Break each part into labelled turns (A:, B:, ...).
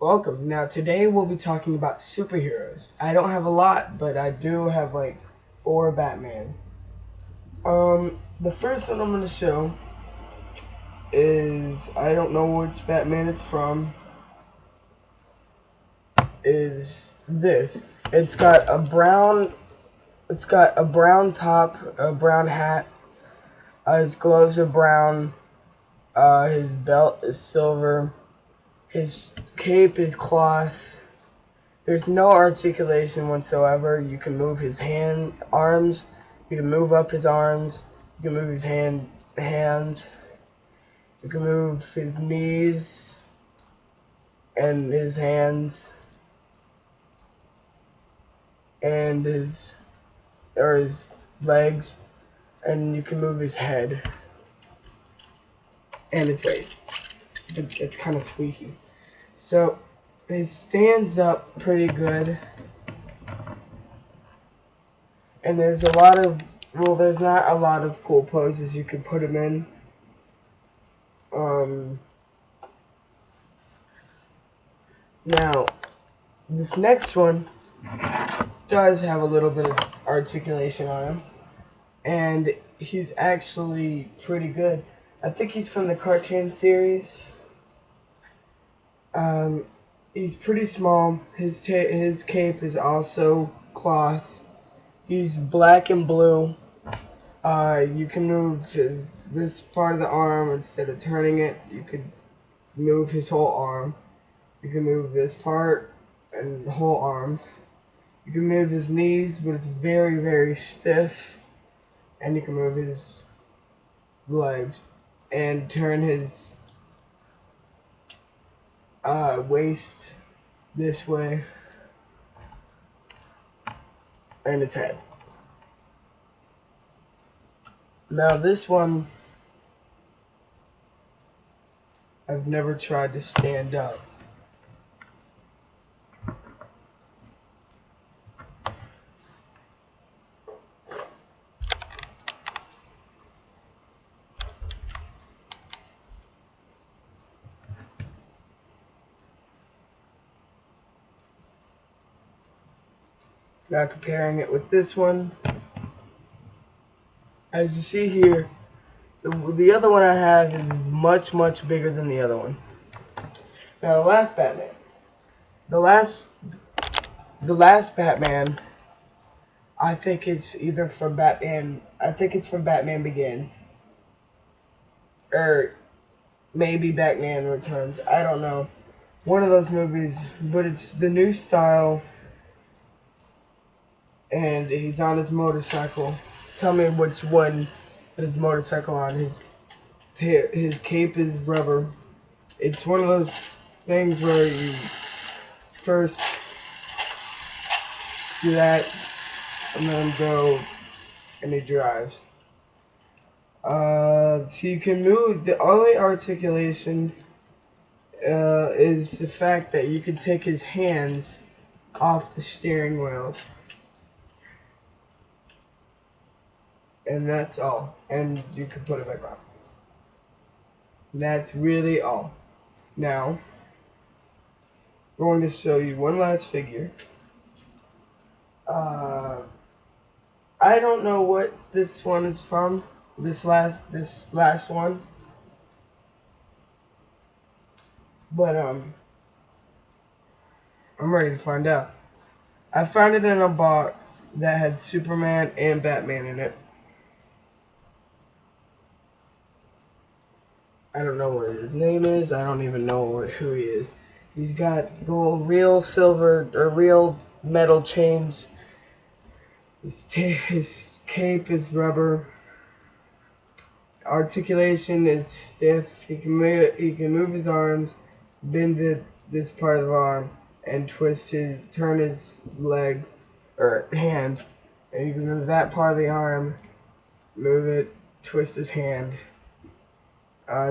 A: Welcome. Now, today we'll be talking about superheroes. I don't have a lot, but I do have like four Batman. The first one I'm going to show is I don't know which Batman it's from. Is this? It's got a brown top, a brown hat. His gloves are brown. His belt is silver. His cape is cloth. There's no articulation whatsoever. You can move his arms. You can move up his arms. You can move his hands. You can move his knees and his hands and his legs, and you can move his head and his waist. It's kind of squeaky. So he stands up pretty good, and there's not a lot of cool poses you can put him in. Now, this next one does have a little bit of articulation on him, and he's actually pretty good. I think he's from the cartoon series. He's pretty small. His cape is also cloth. He's black and blue. You can move this part of the arm instead of turning it. You could move his whole arm. You can move this part and the whole arm. You can move his knees, but it's very, very stiff. And you can move his legs and turn his waist this way and his head. Now this one, I've never tried to stand up. Now comparing it with this one, as you see here, the other one I have is much, much bigger than the other one. Now the last Batman. The last Batman, I think it's either from Batman. I think it's from Batman Begins, or maybe Batman Returns. I don't know. One of those movies, but it's the new style, and he's on his motorcycle. Tell me which one his motorcycle on. His cape is rubber. It's one of those things where you first do that, and then go, and he drives. So you can move. The only articulation is the fact that you can take his hands off the steering wheels, and that's all. And you can put it back on. That's really all. Now, we're going to show you one last figure. I don't know what this one is from. This last one, but I'm ready to find out. I found it in a box that had Superman and Batman in it. I don't know what his name is. I don't even know who he is. He's got real silver or real metal chains. His cape is rubber. Articulation is stiff. He can move his arms, bend this part of the arm, and turn his leg or hand, and you can move that part of the arm, move it, twist his hand.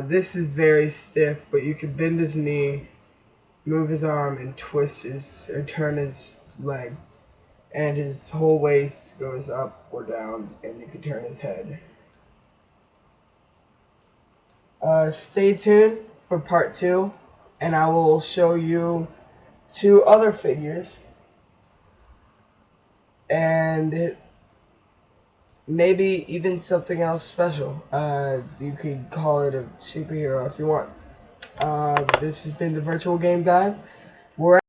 A: This is very stiff, but you can bend his knee, move his arm, and turn his leg, and his whole waist goes up or down, and you can turn his head. Stay tuned for part 2, and I will show you to other figures, and maybe even something else special. You could call it a superhero if you want. This has been the Virtual Game Guy. We're